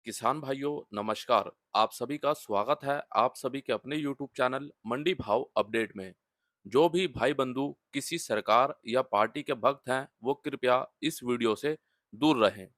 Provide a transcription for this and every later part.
किसान भाइयों नमस्कार। आप सभी का स्वागत है आप सभी के अपने YouTube चैनल मंडी भाव अपडेट में। जो भी भाई बंधु किसी सरकार या पार्टी के भक्त हैं वो कृपया इस वीडियो से दूर रहें।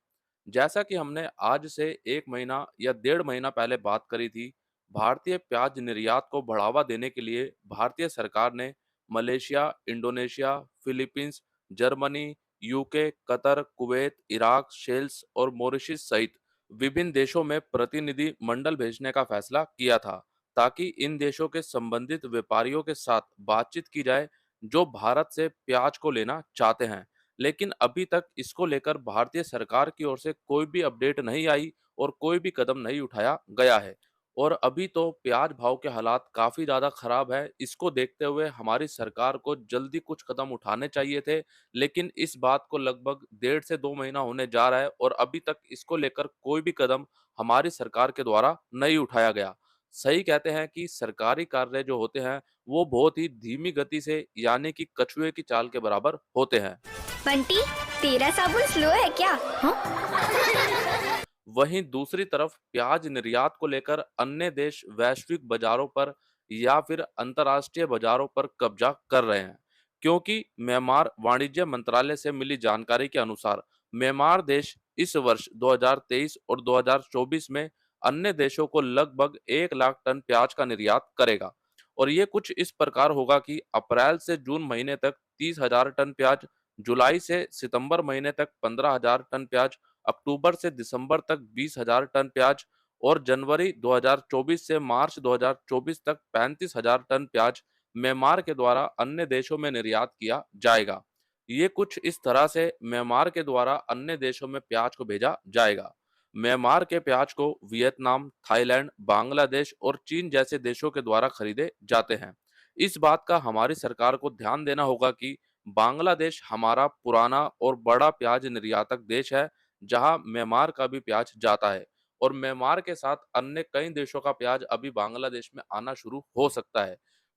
जैसा कि हमने आज से 1 महीना या 1.5 महीना पहले बात करी थी, भारतीय प्याज निर्यात को बढ़ावा देने के लिए भारतीय सरकार ने Malaysia, Indonesia, Philippines, Germany, UK, Qatar, Kuwait, Iraq, shells और मॉरिशस सहित विभिन्न देशों में प्रतिनिधि मंडल भेजने का फैसला किया था, ताकि इन देशों के संबंधित व्यापारियों के साथ बातचीत की जाए जो भारत से प्याज को लेना चाहते हैं। लेकिन अभी तक इसको लेकर भारतीय सरकार की ओर से कोई भी अपडेट नहीं आई और कोई भी कदम नहीं उठाया गया है। और अभी तो प्याज भाव के हालात काफी ज्यादा खराब है। इसको देखते हुए हमारी सरकार को जल्दी कुछ कदम उठाने चाहिए थे, लेकिन इस बात को लगभग 1.5 से 2 महीना होने जा रहा है और अभी तक इसको लेकर कोई भी कदम हमारी सरकार के द्वारा नहीं उठाया गया। सही कहते हैं कि सरकारी कार्य जो होते हैं वो बहुत ही धीमी गति से यानी कि कछुए की चाल के बराबर होते हैं। बंटी, तेरा साबुन स्लो है क्या? हाँ। वहीं दूसरी तरफ प्याज निर्यात को लेकर अन्य देश वैश्विक बाजारों पर या फिर अंतर्राष्ट्रीय बाजारों पर कब्जा कर रहे हैं, क्योंकि म्यांमार वाणिज्य मंत्रालय से मिली जानकारी के अनुसार म्यांमार देश इस वर्ष 2023 और 2024 में अन्य देशों को लगभग 1 लाख टन प्याज का निर्यात करेगा। और ये कुछ इस प्रकार होगा कि अप्रैल से जून महीने तक 30,000 टन प्याज, जुलाई से सितंबर महीने तक 15,000 टन प्याज, अक्टूबर से दिसंबर तक 20,000 टन प्याज और जनवरी 2024 से मार्च 2024 तक 35,000 टन प्याज म्यांमार के द्वारा अन्य देशों में निर्यात किया जाएगा। ये कुछ इस तरह से म्यांमार के द्वारा अन्य देशों में प्याज को भेजा जाएगा। म्यांमार के प्याज को वियतनाम, थाईलैंड, बांग्लादेश और चीन जैसे देशों के द्वारा खरीदे जाते हैं। इस बात का हमारी सरकार को ध्यान देना होगा कि बांग्लादेश हमारा पुराना और बड़ा प्याज निर्यातक देश है, जहां म्यांमार का भी प्याज जाता है। और म्यांमार के साथ अन्य कई देशों का प्याज अभी बांग्लादेश में आना शुरू हो सकता है,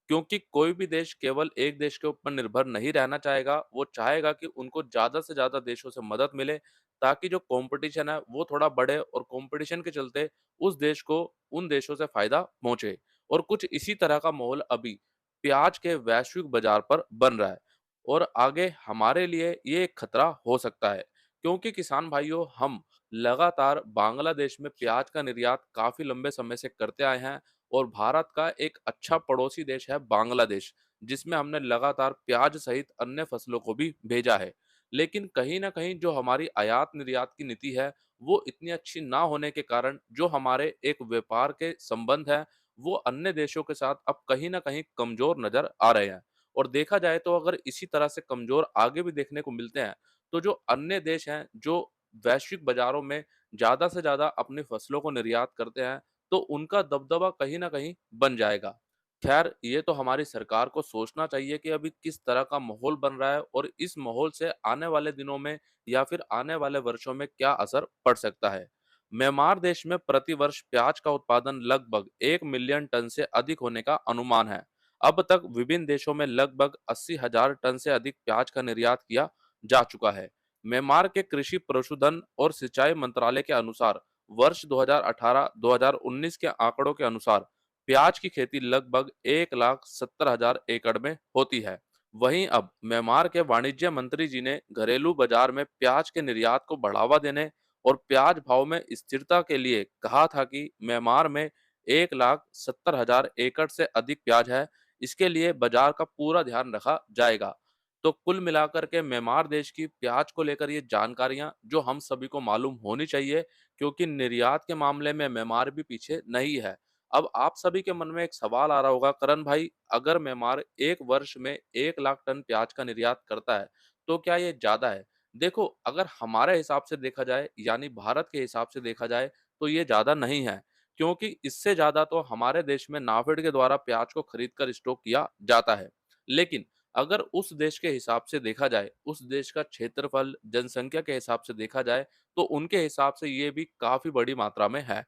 क्योंकि कोई भी देश केवल एक देश के ऊपर निर्भर नहीं रहना चाहेगा। वो चाहेगा कि उनको ज्यादा से ज्यादा देशों से मदद मिले, ताकि जो कंपटीशन है वो थोड़ा बढ़े और कंपटीशन के चलते उस देश को उन देशों से फायदा पहुंचे। और कुछ इसी तरह का माहौल अभी प्याज के वैश्विक बाजार पर बन रहा है और आगे हमारे लिए ये एक खतरा हो सकता है, क्योंकि किसान भाइयों हम लगातार बांग्लादेश में प्याज का निर्यात काफी लंबे समय से करते आए हैं और भारत का एक अच्छा पड़ोसी देश है बांग्लादेश, जिसमें हमने लगातार प्याज सहित अन्य फसलों को भी भेजा है। लेकिन कहीं ना कहीं जो हमारी आयात निर्यात की नीति है वो इतनी अच्छी ना होने के कारण जो हमारे एक व्यापार के संबंध है वो अन्य देशों के साथ अब कहीं ना कहीं कमजोर नजर आ रहे हैं। और देखा जाए तो अगर इसी तरह से कमजोर आगे भी देखने को मिलते हैं तो जो अन्य देश हैं जो वैश्विक बाजारों में ज्यादा से ज्यादा अपनी फसलों को निर्यात करते हैं तो उनका दबदबा कहीं ना कहीं बन जाएगा। खैर ये तो हमारी सरकार को सोचना चाहिए कि अभी किस तरह का माहौल बन रहा है और इस माहौल से आने वाले दिनों में या फिर आने वाले वर्षों में क्या असर पड़ सकता है। म्यांमार देश में प्रति वर्ष प्याज का उत्पादन लगभग 1 मिलियन टन से अधिक होने का अनुमान है। अब तक विभिन्न देशों में लगभग 80,000 टन से अधिक प्याज का निर्यात किया जा चुका है। म्यांमार के कृषि, पशुधन और सिंचाई मंत्रालय के अनुसार वर्ष 2018-2019 के आंकड़ों के अनुसार प्याज की खेती लगभग 1,70,000 एकड़ में होती है। वहीं अब म्यांमार के वाणिज्य मंत्री जी ने घरेलू बाजार में प्याज के निर्यात को बढ़ावा देने और प्याज भाव में स्थिरता के लिए कहा था कि म्यांमार में 1,70,000 एकड़ से अधिक प्याज है। इसके लिए बाजार का पूरा ध्यान रखा जाएगा। तो कुल मिलाकर के म्यांमार देश की प्याज को लेकर ये जानकारियां जो हम सभी को मालूम होनी चाहिए, क्योंकि निर्यात के मामले में म्यांमार भी पीछे नहीं है। अब आप सभी के मन में एक सवाल आ रहा होगा, करण भाई, अगर म्यांमार एक वर्ष में 1 लाख टन प्याज का निर्यात करता है तो क्या ये ज्यादा है? देखो, अगर हमारे हिसाब से देखा जाए यानी भारत के हिसाब से देखा जाए तो ये ज्यादा नहीं है, क्योंकि इससे ज्यादा तो हमारे देश में नाफेड के द्वारा प्याज को खरीद कर स्टॉक किया जाता है। लेकिन अगर उस देश के हिसाब से देखा जाए, उस देश का क्षेत्रफल, जनसंख्या के हिसाब से देखा जाए तो उनके हिसाब से ये भी काफी बड़ी मात्रा में है।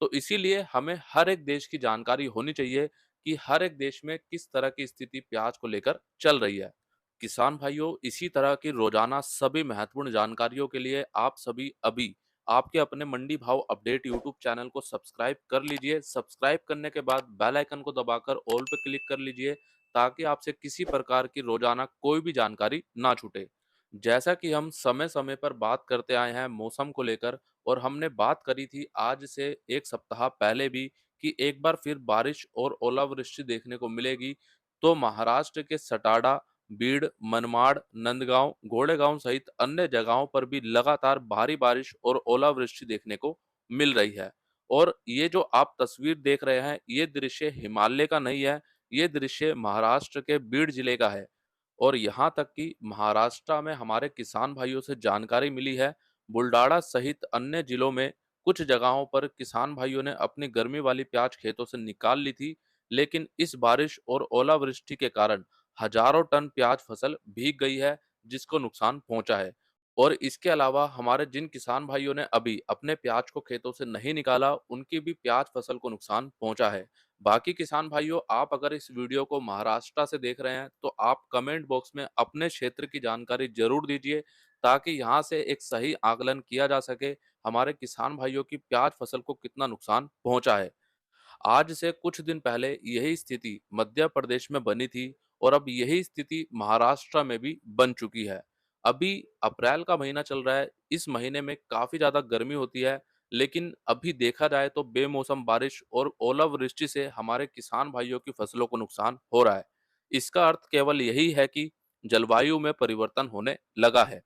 तो इसीलिए हमें हर एक देश की जानकारी होनी चाहिए कि हर एक देश में किस तरह की स्थिति प्याज को लेकर चल रही है। किसान भाइयों, इसी तरह की रोजाना सभी महत्वपूर्ण जानकारियों के लिए आप सभी अभी आपके अपने मंडी भाव अपडेट यूट्यूब चैनल को सब्सक्राइब कर लीजिए। सब्सक्राइब करने के बाद बेल आइकन को दबाकर ऑल पे क्लिक कर लीजिए ताकि आपसे किसी प्रकार की रोजाना कोई भी जानकारी ना छूटे। जैसा कि हम समय-समय पर बात करते आए हैं मौसम को लेकर और हमने बात करी थी आज से 1 सप्ताह पहले भी कि एक बार फिर बारिश और ओलावृष्टि देखने को मिलेगी। तो महाराष्ट्र के सटाडा, बीड़, मनमाड़, नंदगांव, गोड़ेगांव सहित अन्य जगहों पर भी लगातार भारी बारिश और ओलावृष्टि देखने को मिल रही है। और ये जो आप तस्वीर देख रहे हैं, ये दृश्य हिमालय का नहीं है, ये दृश्य महाराष्ट्र के बीड़ जिले का है। और यहाँ तक कि महाराष्ट्र में हमारे किसान भाइयों से जानकारी मिली है, बुल्डाड़ा सहित अन्य जिलों में कुछ जगहों पर किसान भाइयों ने अपनी गर्मी वाली प्याज खेतों से निकाल ली थी, लेकिन इस बारिश और ओलावृष्टि के कारण हजारों टन प्याज फसल भीग गई है, जिसको नुकसान पहुंचा है। और इसके अलावा हमारे जिन किसान भाइयों ने अभी अपने प्याज को खेतों से नहीं निकाला, उनकी भी प्याज फसल को नुकसान पहुंचा है। बाकी किसान भाइयों, आप अगर इस वीडियो को महाराष्ट्र से देख रहे हैं, तो आप कमेंट बॉक्स में अपने क्षेत्र की जानकारी जरूर दीजिए ताकि यहाँ से एक सही आकलन किया जा सके हमारे किसान भाइयों की प्याज फसल को कितना नुकसान पहुंचा है। आज से कुछ दिन पहले यही स्थिति मध्य प्रदेश में बनी थी और अब यही स्थिति महाराष्ट्र में भी बन चुकी है। अभी अप्रैल का महीना चल रहा है, इस महीने में काफी ज्यादा गर्मी होती है, लेकिन अभी देखा जाए तो बेमौसम बारिश और ओलावृष्टि से हमारे किसान भाइयों की फसलों को नुकसान हो रहा है। इसका अर्थ केवल यही है कि जलवायु में परिवर्तन होने लगा है।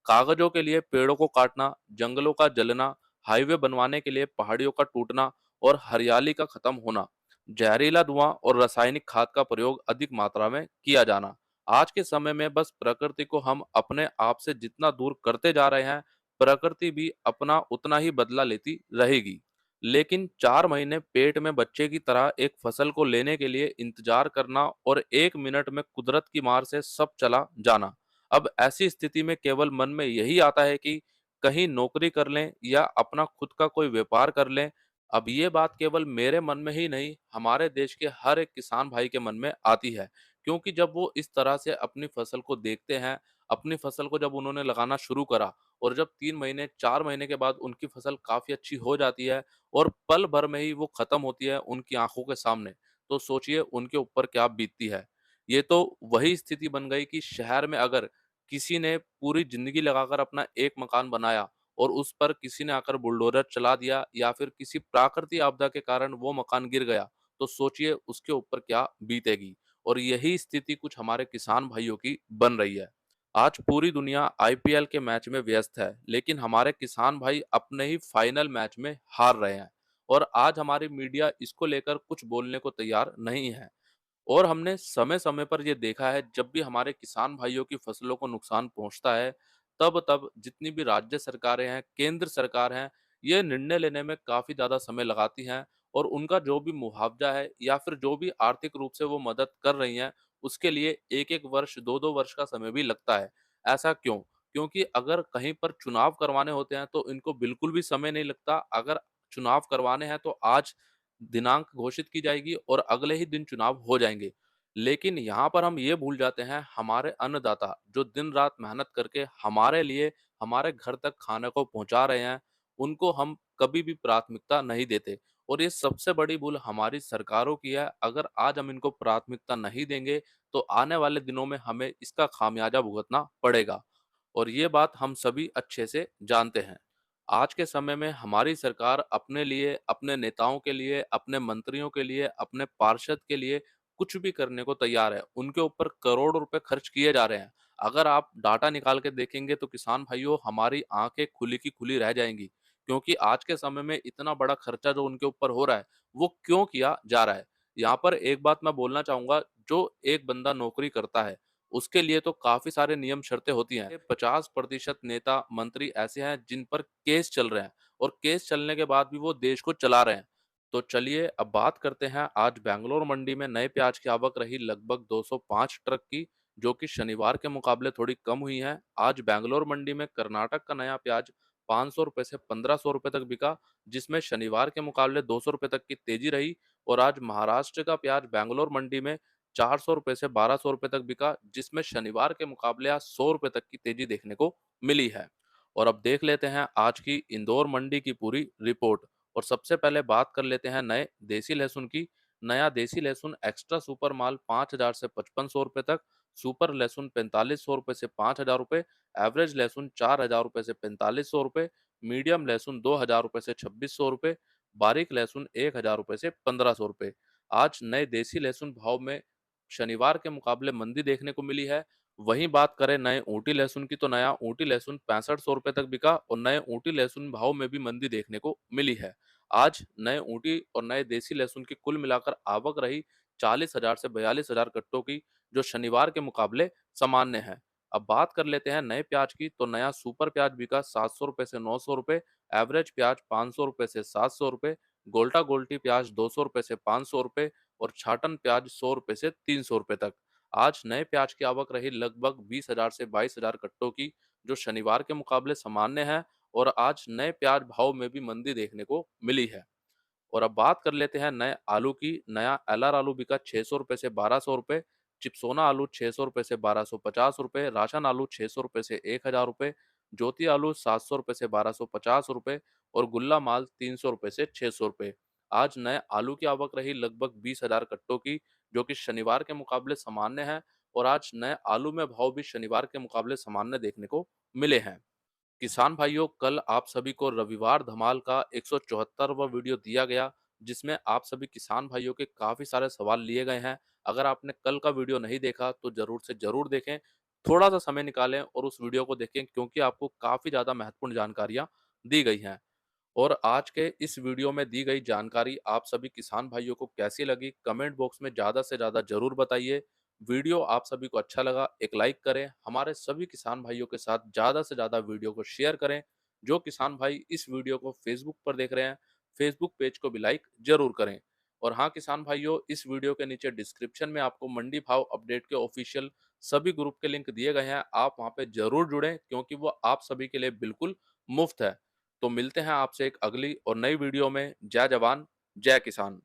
कागजों के लिए पेड़ों को काटना, जंगलों का जलना, हाईवे बनवाने के लिए पहाड़ियों का टूटना और हरियाली का खत्म होना, जहरीला धुआं और रासायनिक खाद का प्रयोग अधिक मात्रा में किया जाना। आज के समय में बस प्रकृति को हम अपने आप से जितना दूर करते जा रहे हैं, प्रकृति भी अपना उतना ही बदला लेती रहेगी। लेकिन 4 महीने पेट में बच्चे की तरह एक फसल को लेने के लिए इंतजार करना और 1 मिनट में कुदरत की मार से सब चला जाना। अब ऐसी स्थिति में केवल मन में यही आता है कि कहीं नौकरी कर लें या अपना खुद का कोई व्यापार कर लें। अब ये बात केवल मेरे मन में ही नहीं, हमारे देश के हर एक किसान भाई के मन में आती है, क्योंकि जब वो इस तरह से अपनी फसल को देखते हैं, अपनी फसल को जब उन्होंने लगाना शुरू करा और जब 3 महीने, 4 महीने के बाद उनकी फसल काफ़ी अच्छी हो जाती है और पल भर में ही वो खत्म होती है उनकी आँखों के सामने, तो सोचिए उनके ऊपर क्या बीतती है। ये तो वही स्थिति बन गई कि शहर में अगर किसी ने पूरी ज़िंदगी लगाकर अपना एक मकान बनाया और उस पर किसी ने आकर बुलडोज़र चला दिया या फिर किसी प्राकृतिक आपदा के कारण वो मकान गिर गया, तो सोचिए उसके ऊपर क्या बीतेगी। और यही स्थिति कुछ हमारे किसान भाइयों की बन रही है। आज पूरी दुनिया आईपीएल के मैच में व्यस्त है, लेकिन हमारे किसान भाई अपने ही फाइनल मैच में हार रहे हैं और आज हमारी मीडिया इसको लेकर कुछ बोलने को तैयार नहीं है। और हमने समय-समय पर ये देखा है जब भी हमारे किसान भाइयों की फसलों को नुकसान पहुँचता है, तब-तब जितनी भी राज्य सरकारें हैं, केंद्र सरकार हैं, ये निर्णय लेने में काफ़ी ज़्यादा समय लगाती हैं और उनका जो भी मुआवजा है या फिर जो भी आर्थिक रूप से वो मदद कर रही हैं, उसके लिए 1-1 वर्ष, 2-2 वर्ष का समय भी लगता है। ऐसा क्यों? क्योंकि अगर कहीं पर चुनाव करवाने होते हैं, तो इनको बिल्कुल भी समय नहीं लगता। अगर चुनाव करवाने हैं, तो आज दिनांक घोषित की जाएगी और अगले ही दिन चुनाव हो जाएँगे। लेकिन यहाँ पर हम ये भूल जाते हैं हमारे अन्नदाता जो दिन-रात मेहनत करके हमारे लिए हमारे घर तक खाने को पहुँचा रहे हैं, उनको हम कभी भी प्राथमिकता नहीं देते और ये सबसे बड़ी भूल हमारी सरकारों की है। अगर आज हम इनको प्राथमिकता नहीं देंगे, तो आने वाले दिनों में हमें इसका खामियाजा भुगतना पड़ेगा और ये बात हम सभी अच्छे से जानते हैं। आज के समय में हमारी सरकार अपने लिए, अपने नेताओं के लिए, अपने मंत्रियों के लिए, अपने पार्षद के लिए कुछ भी करने को तैयार है। उनके ऊपर करोड़ों रुपए खर्च किए जा रहे हैं। अगर आप डाटा निकाल के देखेंगे तो किसान भाइयों हमारी आँखें खुली की खुली रह जाएँगी। क्योंकि आज के समय में इतना बड़ा खर्चा जो उनके ऊपर हो रहा है, वो क्यों किया जा रहा है? यहाँ पर एक बात मैं बोलना चाहूँगा, जो एक बंदा नौकरी करता है, उसके लिए तो काफ़ी सारे नियम शर्तें होती हैं। 50% नेता, मंत्री ऐसे हैं जिन पर केस चल रहे हैं और केस चलने के बाद भी वो देश को चला रहे हैं। तो चलिए अब बात करते हैं आज बैंगलोर मंडी में नए प्याज की आवक रही लगभग 205 ट्रक की, जो कि शनिवार के मुकाबले थोड़ी कम हुई है। आज बैंगलोर मंडी में कर्नाटक का नया प्याज ₹500 से ₹1500 तक बिका, जिसमें शनिवार के मुकाबले ₹200 तक की तेजी रही और आज महाराष्ट्र का प्याज बैंगलोर मंडी में ₹400 से ₹1200 तक बिका, जिसमें शनिवार के मुकाबले आज ₹100 तक की तेजी देखने को मिली है। और अब देख लेते हैं आज की इंदौर मंडी की पूरी रिपोर्ट। और सबसे पहले बात कर लेते हैं नए देसी लहसुन की। नया देसी लहसुन एक्स्ट्रा सुपर माल 5,000 से 5500 रुपए तक, सुपर लहसुन 4500 रुपए से 5,000 रुपए, एवरेज लहसुन 4,000 रुपए से 4500 रुपए, मीडियम लहसुन 2,000 रुपए से 2600 रुपए, बारीक लहसुन 1,000 रुपए से 1500 रुपए। आज नए देसी लहसुन भाव में शनिवार के मुकाबले मंदी देखने को मिली है। वहीं बात करें नए ऊँटी लहसुन की, तो नया ऊँटी लहसुन 6500 रुपए तक बिका और नए ऊँटी लहसुन भाव में भी मंदी देखने को मिली है। आज नए ऊँटी और नए देसी लहसुन की कुल मिलाकर आवक रही 40,000 से 42,000 कट्टों की, जो शनिवार के मुकाबले सामान्य है। अब बात कर लेते हैं नए प्याज की, तो नया सुपर प्याज बिका 700 रुपए से 900 रुपए, एवरेज प्याज 500 रुपए से 700 रुपए, गोल्टा गोल्टी प्याज 200 रुपए से 500 रुपए और छाटन प्याज 100 रुपए से 300 रुपए तक। आज नए प्याज की आवक रही लगभग 20,000 से 22,000 कट्टों की, जो शनिवार के मुकाबले सामान्य है और आज नए प्याज भाव में भी मंदी देखने को मिली है। और अब बात कर लेते हैं नए आलू की। नया एलआर आलू बिका 600 रुपए से 1200 रुपए, चिप्सोना आलू 600 रुपए से 1250 रुपए, राशन आलू 600 रुपए से 1,000 रुपए, ज्योति आलू 700 रुपए से 1250 रुपए और गुल्ला माल 300 रुपए से 600 रुपए। आज नए आलू की आवक रही लगभग 20,000 कट्टों की, जो कि शनिवार के मुकाबले सामान्य है और आज नए आलू में भाव भी शनिवार के मुकाबले सामान्य देखने को मिले हैं। किसान भाइयों, कल आप सभी को रविवार धमाल का 174वां वीडियो दिया गया, जिसमें आप सभी किसान भाइयों के काफी सारे सवाल लिए गए हैं। अगर आपने कल का वीडियो नहीं देखा तो जरूर से जरूर देखें। थोड़ा सा समय निकालें और उस वीडियो को देखें, क्योंकि आपको काफी ज्यादा महत्वपूर्ण जानकारियां दी गई हैं। और आज के इस वीडियो में दी गई जानकारी आप सभी किसान भाइयों को कैसी लगी, कमेंट बॉक्स में ज़्यादा से ज़्यादा ज़रूर बताइए। वीडियो आप सभी को अच्छा लगा, एक लाइक करें, हमारे सभी किसान भाइयों के साथ ज़्यादा से ज़्यादा वीडियो को शेयर करें। जो किसान भाई इस वीडियो को फेसबुक पर देख रहे हैं, फेसबुक पेज को भी लाइक ज़रूर करें। और हाँ किसान भाइयों, इस वीडियो के नीचे डिस्क्रिप्शन में आपको मंडी भाव अपडेट के ऑफिशियल सभी ग्रुप के लिंक दिए गए हैं, आप वहाँ पे ज़रूर जुड़ें, क्योंकि वो आप सभी के लिए बिल्कुल मुफ्त है। तो मिलते हैं आपसे एक अगली और नई वीडियो में। जय जवान, जय किसान।